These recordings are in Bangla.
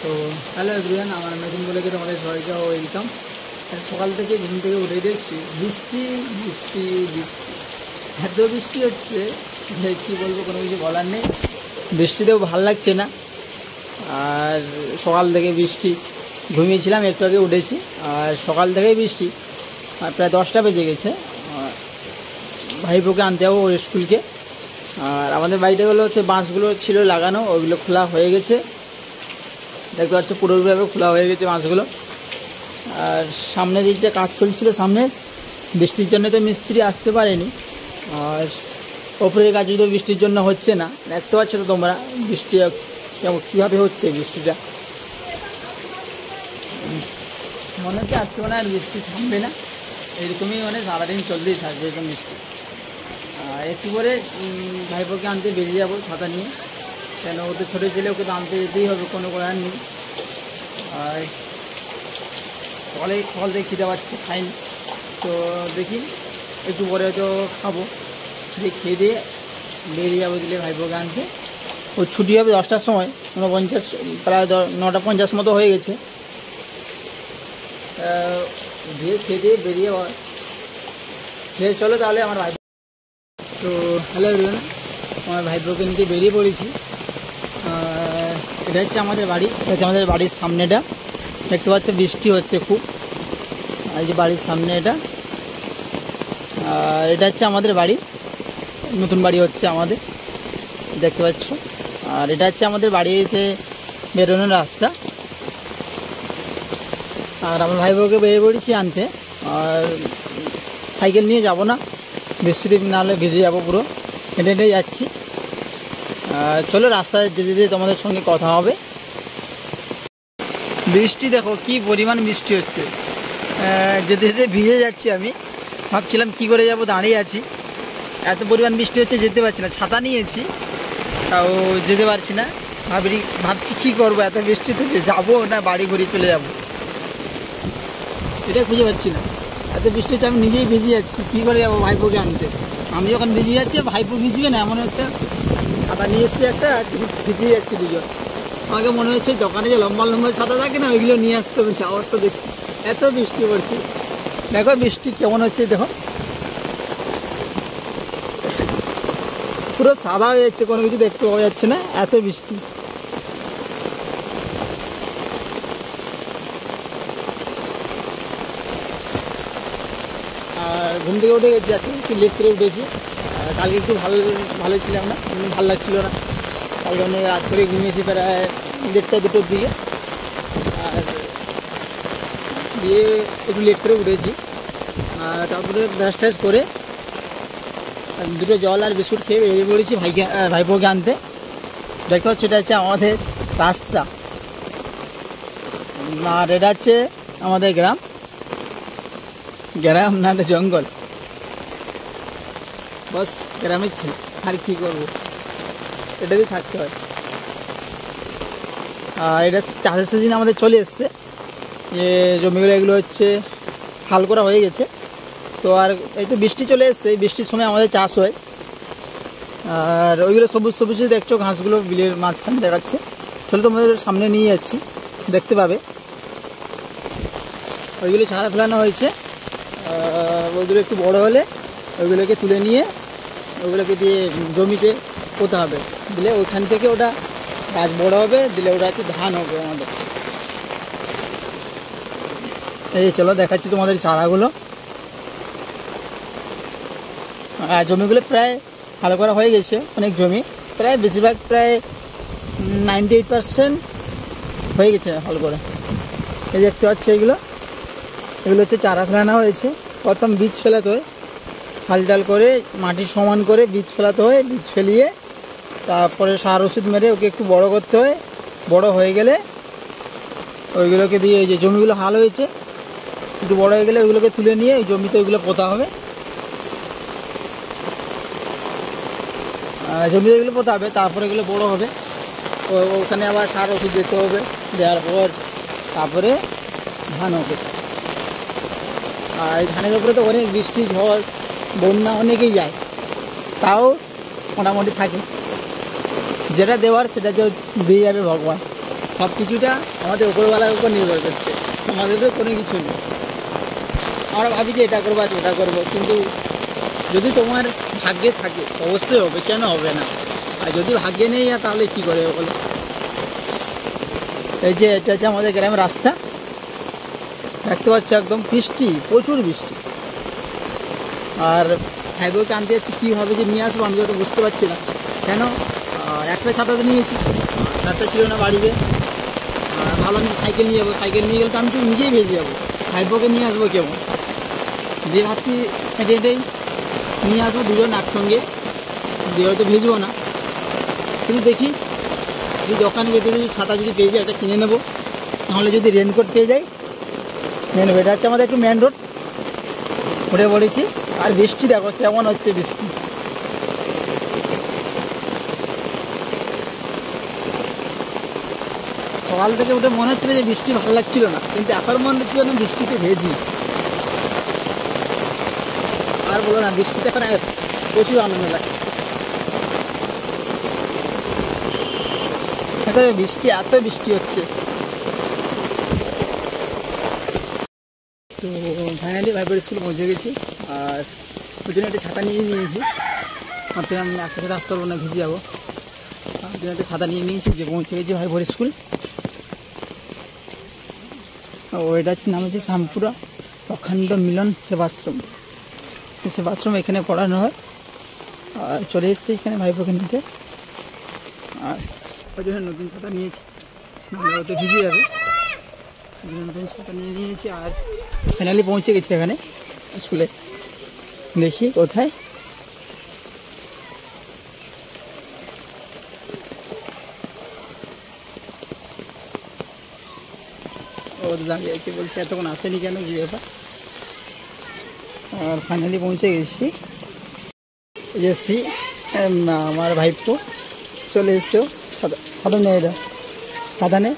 তো হ্যালো এভরিওয়ান, আমার নতুন ব্লগে তোমাদের সবাইকে ওয়েলকাম। সকাল থেকে ঘুম থেকে উঠে দেখছি বৃষ্টি বৃষ্টি বৃষ্টি, এত বৃষ্টি হচ্ছে যে কী বলবো, কোনো কিছু বলার নেই। বৃষ্টিতেও ভাল লাগছে না। আর সকাল থেকে বৃষ্টি, ঘুমিয়েছিলাম, একটু আগে উঠেছি আর সকাল থেকেই বৃষ্টি। আর প্রায় 10টা বেজে গেছে। ভাইপোকে আনতে যাবো ওর স্কুলকে। আর আমাদের বাড়িটাগুলো হচ্ছে বাঁশগুলো ছিল লাগানো, ওইগুলো খোলা হয়ে গেছে, দেখতে পাচ্ছ পুরোপুরিভাবে খোলা হয়ে গেছে বাঁশগুলো। আর সামনে দিকটা কাজ চলছিল, সামনে বৃষ্টির জন্য তো মিস্ত্রি আসতে পারেনি। আর ওপরের কাজ তো বৃষ্টির জন্য হচ্ছে না, দেখতে পাচ্ছ তো তোমরা বৃষ্টি কেমন কীভাবে হচ্ছে। বৃষ্টিটা মনে হচ্ছে আজকে মনে আর বৃষ্টি থামবে না, এরকমই মানে সারাদিন চলতেই থাকবে এরকম বৃষ্টি। একটু করে ভাইপোকে আনতে বেরিয়ে যাবো ছাতা নিয়ে, কেন ও তো ছোটো ছেলে, ওকে তো আনতে যেতেই হবে, কোনো করার নেই। আর সকাল থেকে খিদে পাচ্ছে, খাইনি, তো দেখি একটু পরে হয়তো খাবো, দিয়ে খেয়ে দিয়ে বেরিয়ে যাবো দিলে ভাইপোকে আনতে। ও ছুটি হবে 10টার সময়, 49, প্রায় 9:50 মতো হয়ে গেছে। দিয়ে খেয়ে দিয়ে বেরিয়ে খেয়ে চলো তাহলে আমার ভাই। তো হ্যালো এভরিওয়ান, আমার ভাইপোকে নিতে বেরিয়ে পড়েছি। এটা হচ্ছে আমাদের বাড়ি, এটা হচ্ছে আমাদের বাড়ির সামনেটা, দেখতে পাচ্ছ বৃষ্টি হচ্ছে খুব। এই যে বাড়ির সামনে এটা, আর এটা হচ্ছে আমাদের বাড়ি, নতুন বাড়ি হচ্ছে আমাদের, দেখতে পাচ্ছ। আর এটা হচ্ছে আমাদের বাড়িতে বেরোনোর রাস্তা। আর আমার ভাইপোকে বেরিয়ে পড়েছি আনতে। আর সাইকেল নিয়ে যাব না, বৃষ্টিতে নাহলে ভিজে যাবো পুরো, হেঁটে হেঁটে যাচ্ছি। চলো রাস্তায় যেতে যেতে তোমাদের সঙ্গে কথা হবে। বৃষ্টি দেখো কি পরিমাণ বৃষ্টি হচ্ছে, যেতে যেতে ভিজে যাচ্ছি। আমি ভাবছিলাম কি করে যাব, দাঁড়িয়ে আছি, এত পরিমাণ বৃষ্টি হচ্ছে যেতে পারছি না। ছাতা নিয়েছি তাও যেতে পারছি না, ভাবছি কী করবো এত বৃষ্টিতে, যে যাবো না বাড়ি ঘুরে চলে যাব, এটা খুঁজে পাচ্ছি না। এত বৃষ্টি হচ্ছে, আমি নিজেই ভিজে যাচ্ছি, কী করে যাবো ভাইপোকে আনতে। আমি যখন ভিজে যাচ্ছি ভাইপো ভিজবে না, এমন একটা ছাতা নিয়ে এসছি একটা, ভিজে যাচ্ছি দুজন। আমাকে মনে হচ্ছে দোকানে যে লম্বা লম্বা ছাতা থাকে না, ওইগুলো নিয়ে আসতে হবে। অবস্থা দেখছি এত বৃষ্টি পড়ছে, দেখো বৃষ্টি কেমন হচ্ছে, দেখো পুরো সাদা হয়ে যাচ্ছে, কোনো কিছু দেখতে পাওয়া যাচ্ছে না, এত বৃষ্টি। আর ঘুম থেকে উঠে গেছি, আজকে একটু লেট করে উঠেছি। আর কালকে একটু ভালো ছিলাম না, ভালো লাগছিলো না, কালকে অনেক রাত করে ঘুমিয়েছি, প্রায় 1টা 2টোর দিকে। আর দিয়ে একটু লেট করে উঠেছি। তারপরে ব্রাশ ট্রাশ করে 2টো জল আর বিস্কুট খেয়ে বেরিয়ে পড়েছি ভাইপোকে আনতে। দেখতে পাচ্ছ এটা হচ্ছে আমাদের রাস্তা, আর এটা হচ্ছে আমাদের গ্রাম না, এটা জঙ্গল। বাস গ্রামের ছেলে, আর কী করবো, এটাতেই থাকতে হয়। আর এটা চাষের সিজন আমাদের চলে এসছে, যে জমিগুলো এগুলো হচ্ছে হাল করা হয়ে গেছে। তো আর এই তো বৃষ্টি চলে এসছে, এই বৃষ্টির সময় আমাদের চাষ হয়। আর ওইগুলো সবুজ সবুজ দেখছো, ঘাসগুলো বিলের মাঝখানে দেখাচ্ছে। চলো তোমাদের সামনে নিয়ে যাচ্ছি, দেখতে পাবে। ওইগুলো ছাড়া ফেলানো হয়েছে, ওইগুলো একটু বড় হলে ওইগুলোকে তুলে নিয়ে ওইগুলোকে দিয়ে জমিতে পোঁতা হবে, দিলে ওইখান থেকে ওটা গাছ বড় হবে, দিলে ওটা হচ্ছে ধান হবে আমাদের। এই চলো দেখাচ্ছি তোমাদের চারাগুলো। জমিগুলো প্রায় ভালো করা হয়ে গেছে, অনেক জমি, প্রায় বেশিরভাগ প্রায় 98% হয়ে গেছে ভালো করে। এই দেখতে পাচ্ছি এগুলো হচ্ছে চারা ফেলানো হয়েছে। প্রথম বীজ ফেলাতে হয়, হাল ডাল করে মাটি সমান করে বীজ ফেলাতে হয়, বীজ ফেলিয়ে তারপরে সার ওষুধ মেরে ওকে একটু বড় করতে হয়। বড় হয়ে গেলে ওইগুলোকে দিয়ে, এই যে জমিগুলো হাল হয়েছে একটু বড় হয়ে গেলে ওইগুলোকে তুলে নিয়ে ওই জমিতে ওইগুলো পোঁতা হবে। জমিতে এগুলো পোঁতা হবে, তারপরে এগুলো বড় হবে, ওখানে আবার সার ওষুধ দিতে হবে, দেওয়ার পর তারপরে ধান হবে। আর এই ধানের উপরে তো অনেক বৃষ্টি ঝড় বন্যা অনেকেই যায়, তাও মোটামুটি থাকে, যেটা দেওয়ার সেটা দিয়ে যাবে ভগবান। সব কিছুটা আমাদের উপরওয়ালার উপর নির্ভর করছে, আমাদের তো কোনো কিছু নেই। আমরা ভাবি যে এটা করবো আজ ওটা করবো, কিন্তু যদি তোমার ভাগ্যে থাকে অবশ্যই হবে, কেন হবে না? আর যদি ভাগ্যে নেই তাহলে কী করে বলো? এই যে এটা হচ্ছে আমাদের গ্রামের রাস্তা, দেখতে পাচ্ছ একদম বৃষ্টি, প্রচুর বৃষ্টি। আর ভাইবোকে আনতে যাচ্ছি, কীভাবে যে নিয়ে আসবো আমি তো বুঝতে পারছি না। কেন? আর একটা ছাতা তো নিয়েছি, ছাতা ছিল না বাড়িতে। ভাবলাম যে সাইকেল নিয়ে যাবো, সাইকেল নিয়ে গেলে তো আমি তো নিজেই ভেজে যাবো, ভাইবোকে নিয়ে আসবো কেমন? যে ভাবছি হেঁটে হেঁটেই নিয়ে আসবো দুজন একসঙ্গে, দিয়ে হয়তো ভেজবো না। কিন্তু দেখি যদি দোকানে যেতে যদি ছাতা যদি পেয়ে যাই একটা কিনে নেবো, নাহলে যদি রেনকোট পেয়ে যাই নিয়ে নেবো। এটা হচ্ছে আমাদের একটু মেন রোড, উঠে পড়েছি। আর বৃষ্টি দেখো কেমন হচ্ছে বৃষ্টি। সকাল থেকে উঠে মনে হচ্ছিল যে বৃষ্টি ভালো লাগছিল না, কিন্তু এখন মনে হচ্ছে যেন বৃষ্টিতে ভেজি। আর বলো না, বৃষ্টিতে এখন প্রচুর আনন্দ লাগছে। বৃষ্টি, এত বৃষ্টি হচ্ছে। তো ফাইনালি ভাইবোর স্কুল পৌঁছে গেছি। আর ওই জন্য একটা ছাতা নিয়ে নিয়েছি, মাত্র আমি একটা সাথে আসতে পারবো না, ভিজে যাবো। ওই জন্য একটা ছাতা নিয়ে নিয়েছি, যে পৌঁছে গেছি ভাইবোর স্কুল। ওইটা হচ্ছে নাম হচ্ছে শ্যামপুরা অখণ্ড মিলন সেবাশ্রম। সেবাশ্রম এখানে পড়ানো হয়। আর চলে এসেছি এখানে ভাইবোকে নিতে। আর ওই জন্য নতুন ছাতা নিয়েছি, ওতে ভিজে যাবে, ওই জন্য নতুন ছাতা নিয়ে নিয়েছি। আর ফাইনালি পৌঁছে গেছি এখানে স্কুলে। দেখি কোথায়, ও দাঁড়িয়ে আছে, বলছে এতক্ষণ আসেনি কেন, কি ব্যাপার? আর ফাইনালি পৌঁছে গেছি। এসেছি, আমার ভাইপো চলে এসছেও। সাদা নেই, এটা সাদা নেই,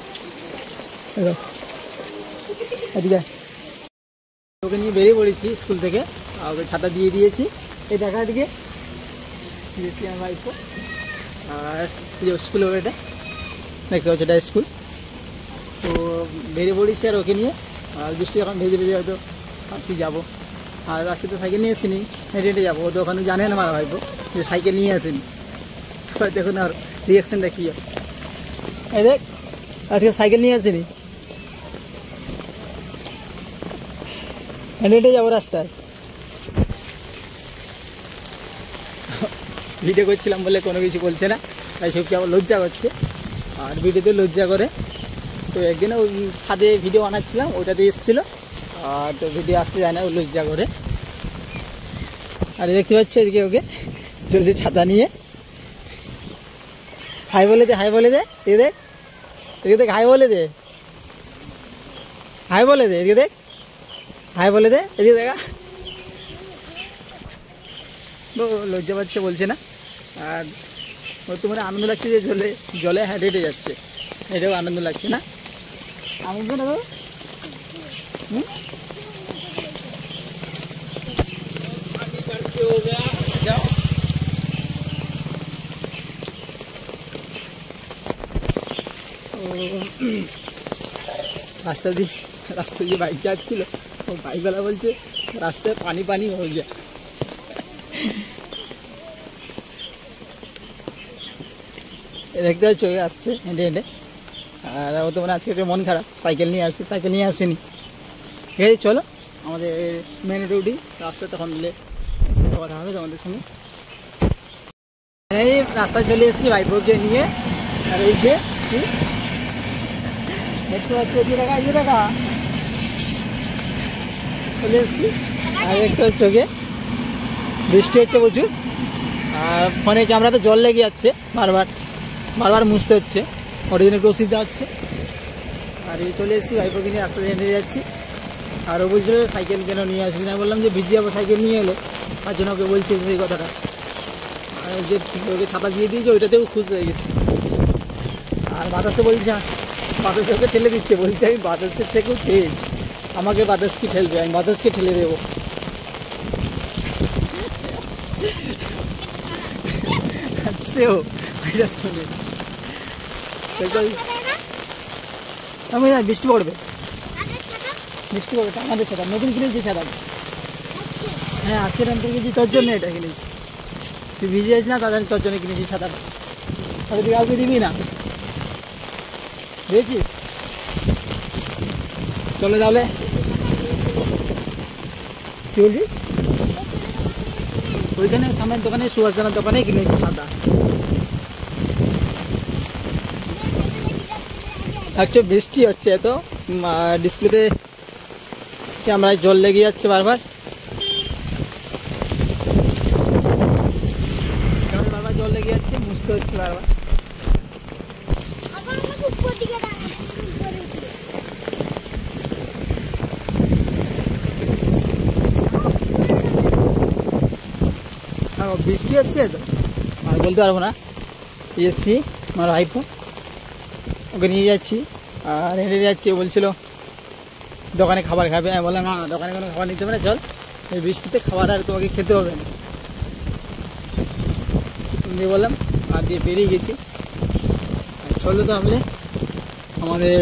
এদিকে ওকে নিয়ে বেরিয়ে পড়েছি স্কুল থেকে। ওকে ছাতা দিয়ে দিয়েছি, এই দেখা দিকে দিয়েছি আমার ভাইপো। আর যে স্কুল হবে এটা দেখতে পাচ্ছি, এটা স্কুল। তো বেরিয়ে পড়েছি আর ওকে নিয়ে। আর বৃষ্টি এখন ভেজে ভেজে হয়তো ভাবছি যাবো। আর আজকে তো সাইকেল নিয়ে আসিনি, হেঁটে হেঁটে যাবো। ও তো ওখানে জানে না আমার ভাইপো যে সাইকেল নিয়ে আসেনি। দেখুন আর রিয়াকশানটা কী হয়। এই দেখ, আজকে সাইকেল নিয়ে আসিনি, হেঁটে হেঁটে যাবো রাস্তায়। ভিডিও করছিলাম বলে কোনো কিছু বলছে না, তাই সবকে আবার লজ্জা করছে। আর ভিডিওতে লজ্জা করে। তো একদিনে ওই ছাদে ভিডিও বানাচ্ছিলাম, ওইটাতে এসেছিলো। আর তো ভিডিও আসতে যায় না, ও লজ্জা করে। আর দেখতে পাচ্ছি এদিকে ওকে চলছে ছাতা নিয়ে। হাই বলে দে, হাই বলে দে, এ দেখ, এদিকে দেখ, হাই বলে দে, হাই বলে দে, এদিকে দেখ, হাই বলে দে, এদিকে দেখা। তো লজ্জা পাচ্ছে, বলছে না। আর ওর তো মানে আনন্দ লাগছে যে জলে জলে হেঁটে হেঁটে যাচ্ছে, এটাও আনন্দ লাগছে না? আনন্দ না? রাস্তা দিয়ে বাইক যাচ্ছিল, ও বাইকওয়ালা বলছে রাস্তায় পানি পানি হয়ে যায়। দেখতে চলে আসছে হেঁটে হেঁটে। আর ও তো মানে আজকে একটু মন খারাপ, সাইকেল নিয়ে আসছে, সাইকেল নিয়ে আসেনি। ঠিক আছে, চলো আমাদের মেন রোডই রাস্তা, তখন দিলে কথা হবে তোমাদের সঙ্গে। এই রাস্তায় চলে এসেছি ভাইপোকে নিয়ে। আর এই যে দেখতে পাচ্ছি, এদিকে দেখা, এদিকে দেখা, চলে এসেছি। আর দেখতে হচ্ছে ওকে বৃষ্টি হচ্ছে প্রচুর। আর ফোনে ক্যামেরাতে জল লেগে যাচ্ছে, বারবার বারবার মুছতে হচ্ছে, ওর জন্য একটু অসুবিধা হচ্ছে। আর এই চলে এসেছি ভাইপোকে নিয়ে, রাস্তা হেঁটে যাচ্ছি। আর ও বলছিল সাইকেল কেন নিয়ে আসবি না, বললাম যে ভিজে যাবো সাইকেল নিয়ে এলে, তার জন্য ওকে বলছি সেই কথাটা। আর যে ওকে ছাতা দিয়ে দিয়েছে, ওইটাতেও খুশি হয়ে গেছে। আর বাতাসে বলছে, বাতাসে ওকে ঠেলে দিচ্ছে, বলছে আমি বাতাসের থেকেও তেজ, আমাকে বাতাস কি ঠেলবে, আমি বাতাসকে ঠেলে দেবো। সেও এটা শুনে আমি না বৃষ্টি পড়বে, বৃষ্টি পড়বে, আমাদের ছাতা নতুন কিনেছি ছাতা। হ্যাঁ আজকে টেম্পার কিনেছি, তোর জন্য এটা কিনেছি। তুই ভিজে যাস না, তাদের তোর জন্য কিনেছি ছাতাটা। তাহলে তুই কাউকে দিবি না, বুঝেছিস? চলে তাহলে, কি বলছি? ওইখানে সামনের দোকানে, সুভাষ জানার দোকানে কিনেছি ছাতা। একটু বৃষ্টি হচ্ছে এত, ডিসপ্লেতে ক্যামেরায় জল লেগে যাচ্ছে বারবার, বারবার জল লেগে যাচ্ছে, মুছতে হচ্ছে বারবার। বৃষ্টি হচ্ছে তো আর বলতে পারবো না। এসছি আমার ভাইপো, ওকে নিয়ে যাচ্ছি, আর হেঁটে যাচ্ছি। বলছিল দোকানে খাবার খাবে, আমি বললাম না দোকানে কোনো খাবার নিতে হবে না, চল এই বৃষ্টিতে খাবার আর তোমাকে খেতে হবে না। দিয়ে বললাম আর দিয়ে বেরিয়ে গেছি। চলো তাহলে আমাদের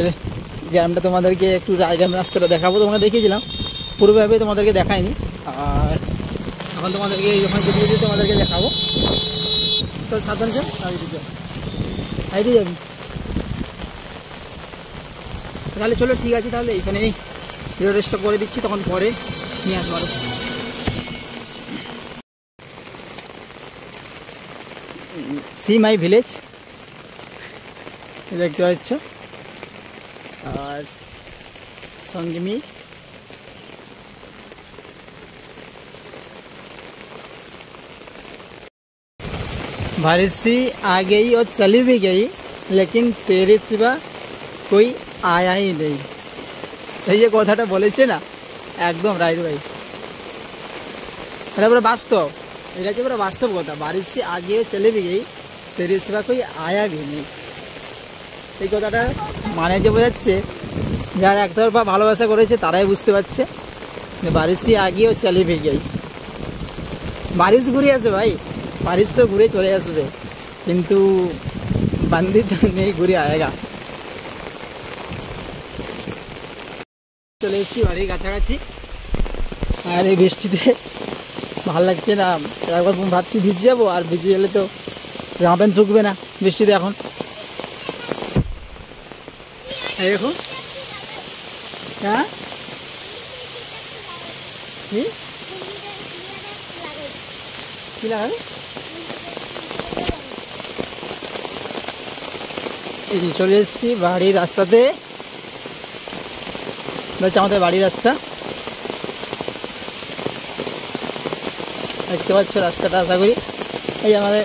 গ্রামটা তোমাদেরকে একটু, রায়গ্রাম রাস্তাটা দেখাবো। তোমরা দেখিয়েছিলাম, পুরোভাবে তোমাদেরকে দেখায়নি, আর এখন তোমাদেরকে যখন যেতে তোমাদেরকে দেখাবো। চল সাবধান, চল সাইডে যাবি তাহলে। চলো ঠিক আছে, তাহলে এইখানেই ভিডিওটা স্টপ করে দিচ্ছি, তখন পরে নিয়ে আসবো আরো। সি মাই ভিলেজ দেখতে পাচ্ছ, আর সঙ্গে মি बारिश सी आ गई और चली भी गई, लेकिन तेरे सिवा कोई आया ही नहीं। এই যে কথাটা বলেছে না, একদম রাইট ভাই, এটা পুরো বাস্তব, এটা হচ্ছে পুরো বাস্তব কথা। বারিশ সে আগে চলে भी गई, तेरे सिवा कोई आया भी नहीं। এই কথাটা মানে যে বোঝাচ্ছে, যারা একতরফা ভালোবাসা করেছে তারাই বুঝতে পারছে যে বারিশ সে আগে ও চলে भी गई। বারিশ ঘুরে আসে ভাই, বারিশ তো ঘুরে চলে আসবে, কিন্তু বান্দি তো নেই ঘুরে আয়েগা। চলে এসেছি বাড়ির কাছাকাছি, আর এই বৃষ্টিতে ভাল লাগছে না। একবার ভাবছি ভিজে যাবো, আর ভিজে গেলে তো জামা প্যান্ট শুকবে না বৃষ্টিতে। এখন এই দেখো, হ্যাঁ কি লাগাবে? এই যে চলে এসেছি বাড়ির রাস্তাতে, হচ্ছে আমাদের বাড়ির রাস্তা, দেখতে পাচ্ছ রাস্তাটা। আশা করি এই আমাদের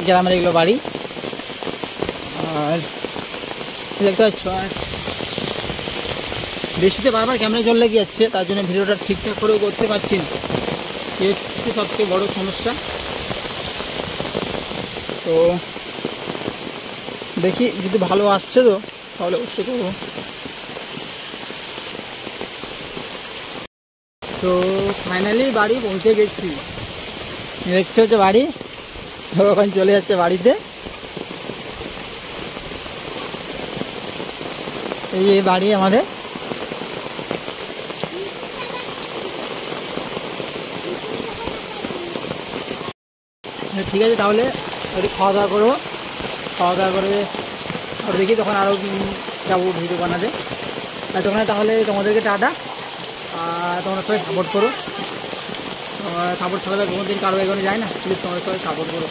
গ্রামের এগুলো বাড়ি, আর দেখতে পাচ্ছ। আর বৃষ্টিতে বারবার ক্যামেরায় জল লেগে যাচ্ছে, তার জন্য ভিডিওটা ঠিকঠাক করেও করতে পারছি না, এই হচ্ছে সবথেকে বড় সমস্যা। তো দেখি যদি ভালো আসছে তো তাহলে অবশ্যই করবো। তো ফাইনালি বাড়ি পৌঁছে গেছি, দেখছো যে বাড়ি, ওখানে চলে যাচ্ছে বাড়িতে। এই বাড়ি আমাদের। ঠিক আছে, তাহলে একটু খাওয়া দাওয়া করবো, খাওয়া দাওয়া করে আর দেখি তখন আরও যাবো ভিডিও বানাতে। আর তখন তাহলে তোমাদেরকে টাটা, আর তোমরা সবাই সাপোর্ট করো, সাপোর্ট ছাড়া কোনো দিন কারো এগোনো যায় না, প্লিজ তোমরা সবাই সাপোর্ট করো।